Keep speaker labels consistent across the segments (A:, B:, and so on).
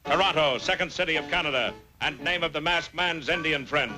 A: Toronto, second city of Canada, and name of the masked man's Indian friend.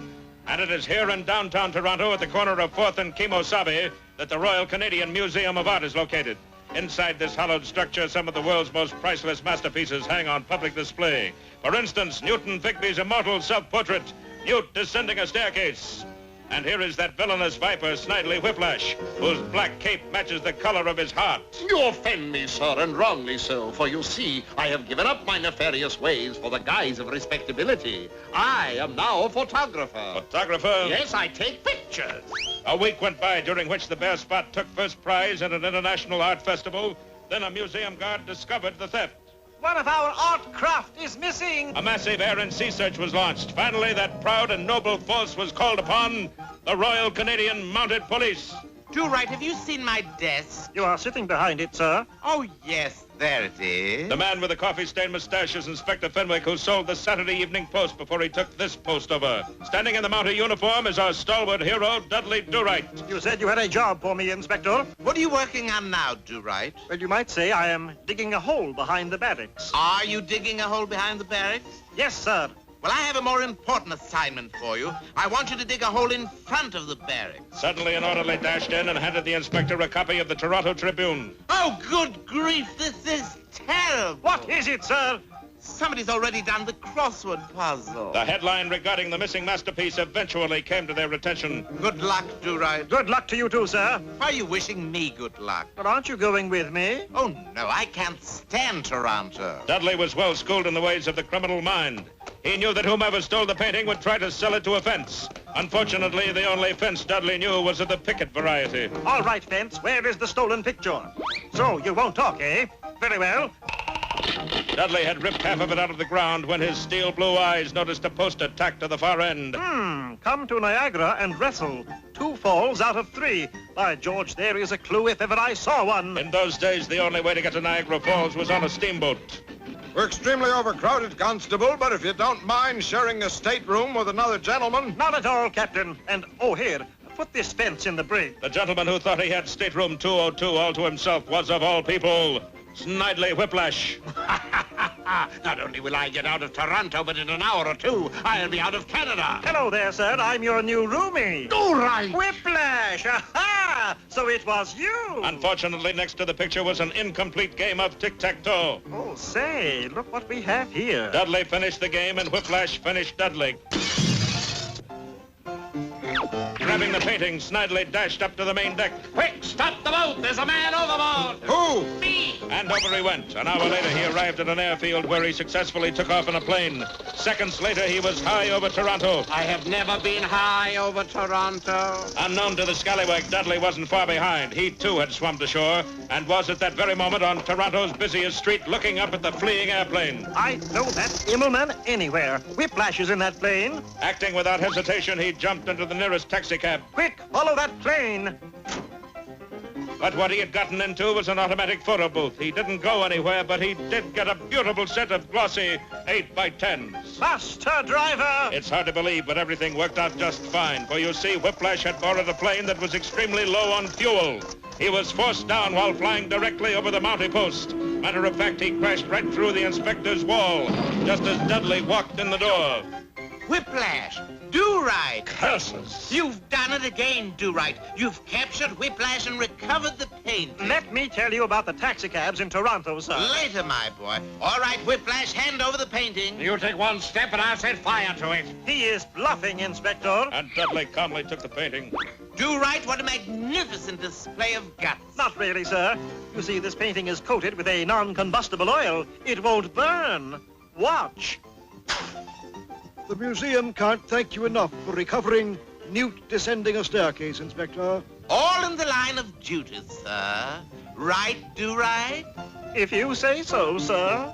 A: And it is here in downtown Toronto at the corner of 4th and Kemosabe that the Royal Canadian Museum of Art is located. Inside this hallowed structure, some of the world's most priceless masterpieces hang on public display. For instance, Newton Bigby's immortal self-portrait, Newt descending a staircase. And here is that villainous viper, Snidely Whiplash, whose black cape matches the color of his heart.
B: You offend me, sir, and wrongly so, for you see, I have given up my nefarious ways for the guise of respectability. I am now a photographer.
A: Photographer?
B: Yes, I take pictures.
A: A week went by during which the Bear Spot took first prize at an international art festival. Then a museum guard discovered the theft.
C: One of our art craft is missing.
A: A massive air and sea search was launched. Finally, that proud and noble force was called upon, the Royal Canadian Mounted Police.
D: Do-Right, have you seen my desk?
C: You are sitting behind it, sir.
D: Oh, yes, there it is.
A: The man with the coffee-stained mustache is Inspector Fenwick, who sold the Saturday Evening Post before he took this post over. Standing in the Mountie uniform is our stalwart hero, Dudley Do-Right.
C: You said you had a job for me, Inspector.
D: What are you working on now, Do-Right?
C: Well, you might say I am digging a hole behind the barracks.
D: Are you digging a hole behind the barracks?
C: Yes, sir.
D: Well, I have a more important assignment for you. I want you to dig a hole in front of the barracks.
A: Suddenly, an orderly dashed in and handed the inspector a copy of the Toronto Tribune.
D: Oh, good grief, this is terrible.
C: What is it, sir?
D: Somebody's already done the crossword puzzle.
A: The headline regarding the missing masterpiece eventually came to their attention.
D: Good luck, Do-Right.
C: Good luck to you too, sir.
D: Why are you wishing me good luck?
C: But aren't you going with me?
D: Oh, no, I can't stand Toronto.
A: Dudley was well schooled in the ways of the criminal mind. He knew that whomever stole the painting would try to sell it to a fence. Unfortunately, the only fence Dudley knew was of the picket variety.
C: All right, Fence, where is the stolen picture? So, you won't talk, eh? Very well.
A: Dudley had ripped half of it out of the ground when his steel blue eyes noticed a poster tacked to the far end.
C: Come to Niagara and wrestle. 2 falls out of 3. By George, there is a clue if ever I saw one.
A: In those days, the only way to get to Niagara Falls was on a steamboat.
E: We're extremely overcrowded, Constable, but if you don't mind sharing a stateroom with another gentleman...
C: Not at all, Captain. And, oh, here, put this fence in the brig.
A: The gentleman who thought he had stateroom 202 all to himself was, of all people, Snidely Whiplash.
B: Not only will I get out of Toronto, but in an hour or 2, I'll be out of Canada.
C: Hello there, sir. I'm your new roomie.
B: Do-Right.
C: Whiplash! Aha! So it was you.
A: Unfortunately, next to the picture was an incomplete game of tic-tac-toe.
C: Oh, say, look what we have here.
A: Dudley finished the game and Whiplash finished Dudley. Grabbing the painting, Snidely dashed up to the main deck.
B: Quick, stop the boat. There's a man overboard.
E: Who?
B: Me.
A: And over he went. An hour later, he arrived at an airfield where he successfully took off in a plane. Seconds later, he was high over Toronto.
B: I have never been high over Toronto.
A: Unknown to the scallywag, Dudley wasn't far behind. He, too, had swum to shore and was at that very moment on Toronto's busiest street looking up at the fleeing airplane.
C: I'd know that Immelman anywhere. Whiplash is in that plane.
A: Acting without hesitation, he jumped into the nearest taxicab.
C: Quick, follow that plane.
A: But what he had gotten into was an automatic photo booth. He didn't go anywhere, but he did get a beautiful set of glossy 8x10s.
C: Faster, driver!
A: It's hard to believe, but everything worked out just fine. For you see, Whiplash had borrowed a plane that was extremely low on fuel. He was forced down while flying directly over the Mountie post. Matter of fact, he crashed right through the inspector's wall, just as Dudley walked in the door.
D: Whiplash, Do-Right.
A: Curses!
D: You've done it again, Do-Right. You've captured Whiplash and recovered the painting.
C: Let me tell you about the taxicabs in Toronto, sir.
D: Later, my boy. All right, Whiplash, hand over the painting.
B: You take one step and I'll set fire to it.
C: He is bluffing, Inspector.
A: And Dudley calmly took the painting.
D: Do-Right, what a magnificent display of guts.
C: Not really, sir. You see, this painting is coated with a non-combustible oil. It won't burn. Watch.
F: The museum can't thank you enough for recovering Newt descending a staircase, Inspector.
D: All in the line of duty, sir. Right, Do-Right?
C: If you say so, sir.